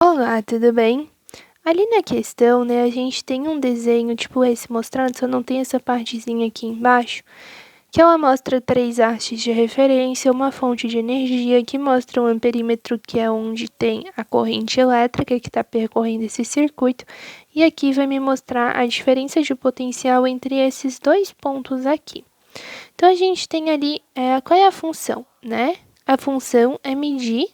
Olá, tudo bem? Ali na questão, né, a gente tem um desenho tipo esse mostrando, só não tem essa partezinha aqui embaixo, que ela mostra 3 hastes de referência, uma fonte de energia que mostra um amperímetro, que é onde tem a corrente elétrica que está percorrendo esse circuito, e aqui vai me mostrar a diferença de potencial entre esses dois pontos aqui. Então, a gente tem ali, qual é a função, né? A função é medir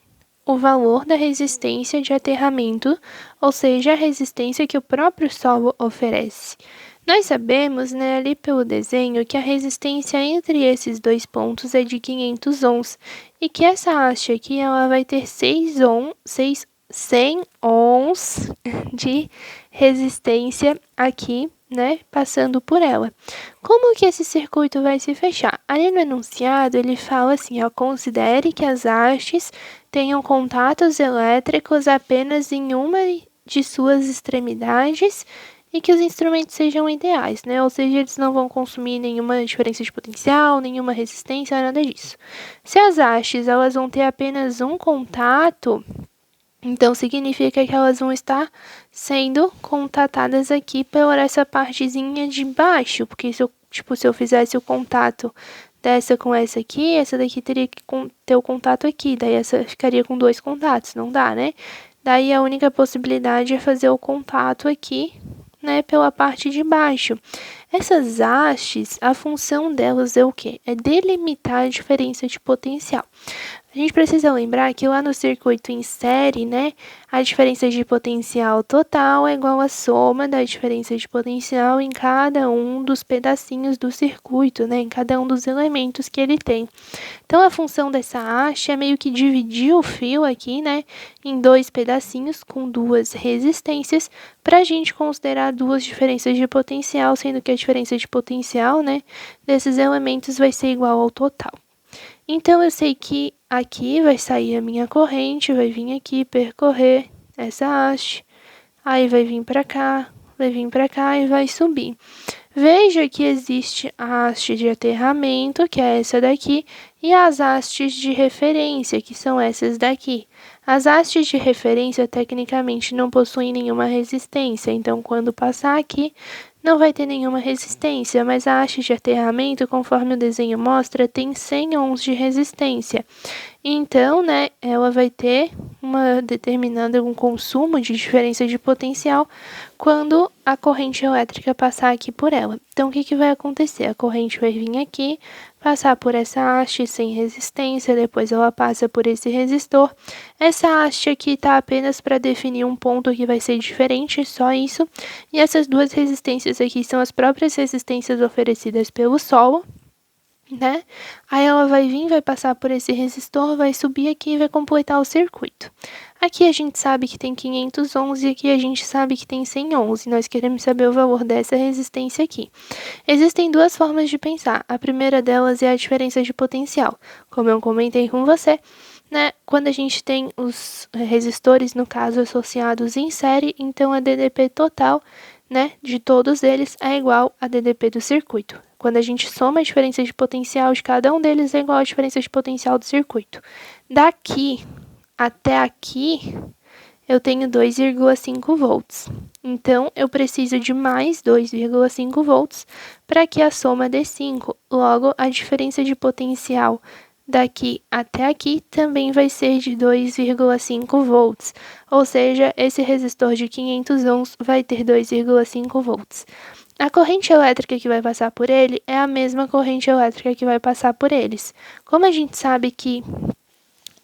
o valor da resistência de aterramento, ou seja, a resistência que o próprio solo oferece. Nós sabemos, né, ali pelo desenho, que a resistência entre esses dois pontos é de 500 ohms, e que essa haste aqui ela vai ter 100 ohms de resistência aqui, né, passando por ela. Como que esse circuito vai se fechar? Ali no enunciado, ele fala assim, ó, considere que as hastes tenham contatos elétricos apenas em uma de suas extremidades e que os instrumentos sejam ideais, né? Ou seja, eles não vão consumir nenhuma diferença de potencial, nenhuma resistência, nada disso. Se as hastes elas vão ter apenas um contato, então significa que elas vão estar sendo contatadas aqui por essa partezinha de baixo, porque se eu fizesse o contato dessa com essa aqui, essa daqui teria que ter o contato aqui, daí essa ficaria com dois contatos, não dá, né? Daí a única possibilidade é fazer o contato aqui, né, pela parte de baixo. Essas hastes, a função delas é o quê? É delimitar a diferença de potencial. A gente precisa lembrar que lá no circuito em série, né, a diferença de potencial total é igual à soma da diferença de potencial em cada um dos pedacinhos do circuito, né, em cada um dos elementos que ele tem. Então, a função dessa haste é meio que dividir o fio aqui, né, em dois pedacinhos com duas resistências, para a gente considerar duas diferenças de potencial, sendo que a diferença de potencial, né, desses elementos vai ser igual ao total. Então, eu sei que aqui vai sair a minha corrente, vai vir aqui percorrer essa haste, aí vai vir para cá e vai subir. Veja que existe a haste de aterramento, que é essa daqui, e as hastes de referência, que são essas daqui. As hastes de referência, tecnicamente, não possuem nenhuma resistência, então, quando passar aqui, não vai ter nenhuma resistência, mas a haste de aterramento, conforme o desenho mostra, tem 100 ohms de resistência. Então, né, ela vai ter um consumo de diferença de potencial quando a corrente elétrica passar aqui por ela. Então, o que vai acontecer? A corrente vai vir aqui, passar por essa haste sem resistência, depois ela passa por esse resistor. Essa haste aqui está apenas para definir um ponto que vai ser diferente, só isso. E essas duas resistências aqui são as próprias resistências oferecidas pelo solo, né? Aí ela vai vir, vai passar por esse resistor, vai subir aqui e vai completar o circuito. Aqui a gente sabe que tem 500 ohms e aqui a gente sabe que tem 100 ohms. E nós queremos saber o valor dessa resistência aqui. Existem duas formas de pensar. A primeira delas é a diferença de potencial. Como eu comentei com você, né? Quando a gente tem os resistores, no caso, associados em série, então a DDP total, né, de todos eles é igual a DDP do circuito. Quando a gente soma a diferença de potencial de cada um deles, é igual a diferença de potencial do circuito. Daqui até aqui, eu tenho 2,5 volts. Então, eu preciso de mais 2,5 volts para que a soma dê 5. Logo, a diferença de potencial daqui até aqui também vai ser de 2,5 volts. Ou seja, esse resistor de 500 ohms vai ter 2,5 volts. A corrente elétrica que vai passar por ele é a mesma corrente elétrica que vai passar por eles. Como a gente sabe que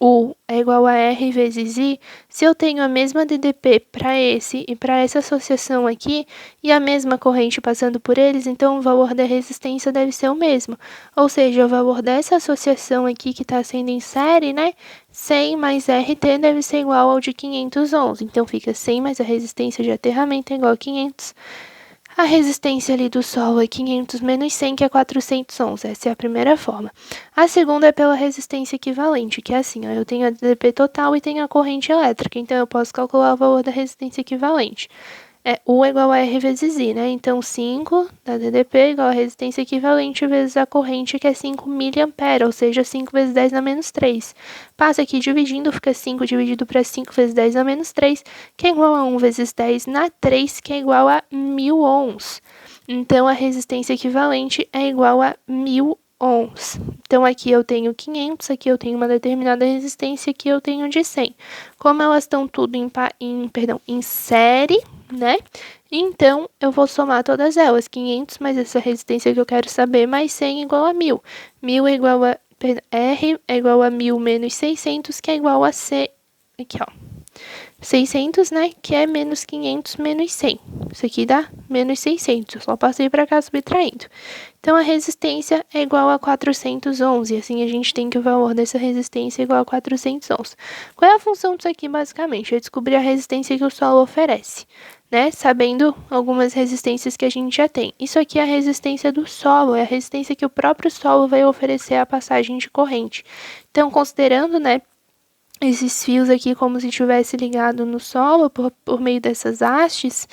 U é igual a R vezes I, se eu tenho a mesma DDP para esse e para essa associação aqui, e a mesma corrente passando por eles, então o valor da resistência deve ser o mesmo. Ou seja, o valor dessa associação aqui que está sendo em série, né? 100 mais RT deve ser igual ao de 500 ohms. Então, fica 100 mais a resistência de aterramento é igual a 500. A resistência ali do solo é 500 menos 100, que é 400 ohms. Essa é a primeira forma. A segunda é pela resistência equivalente, que é assim, ó, eu tenho a DDP total e tenho a corrente elétrica. Então, eu posso calcular o valor da resistência equivalente. U é igual a R vezes I, né? Então, 5 da DDP é igual a resistência equivalente vezes a corrente, que é 5 miliampere, ou seja, 5 vezes 10 na menos 3. Passa aqui dividindo, fica 5 dividido para 5 vezes 10 na menos 3, que é igual a 1 vezes 10 na 3, que é igual a 1000 ohms. Então, a resistência equivalente é igual a 1000 ohms. Então, aqui eu tenho 500, aqui eu tenho uma determinada resistência, aqui eu tenho de 100. Como elas estão tudo em série, né? Então, eu vou somar todas elas. 500 mais essa resistência que eu quero saber, mais 100 igual a 1000. 1000 é igual a... R é igual a 1000 menos 600, que é igual a C... Aqui, ó. 600, né? Que é menos 500 menos 100. Isso aqui dá menos 600. Eu só passei para cá subtraindo. Então, a resistência é igual a 411. Assim, a gente tem que o valor dessa resistência é igual a 400 ohms. Qual é a função disso aqui, basicamente? É descobrir a resistência que o solo oferece, né? Sabendo algumas resistências que a gente já tem. Isso aqui é a resistência do solo, é a resistência que o próprio solo vai oferecer à passagem de corrente. Então, considerando, né, esses fios aqui como se estivesse ligado no solo por meio dessas hastes,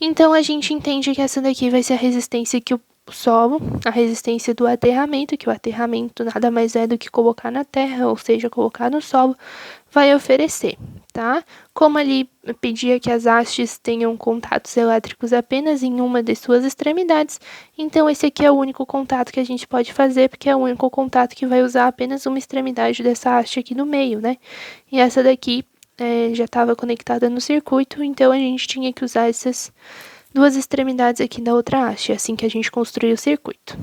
então a gente entende que essa daqui vai ser a resistência que o solo, a resistência do aterramento, que o aterramento nada mais é do que colocar na terra, ou seja, colocar no solo, vai oferecer, tá? Como ali pedia que as hastes tenham contatos elétricos apenas em uma de suas extremidades, então esse aqui é o único contato que a gente pode fazer, porque é o único contato que vai usar apenas uma extremidade dessa haste aqui no meio, né? E essa daqui já estava conectada no circuito, então a gente tinha que usar essas duas extremidades aqui da outra haste, assim que a gente construiu o circuito.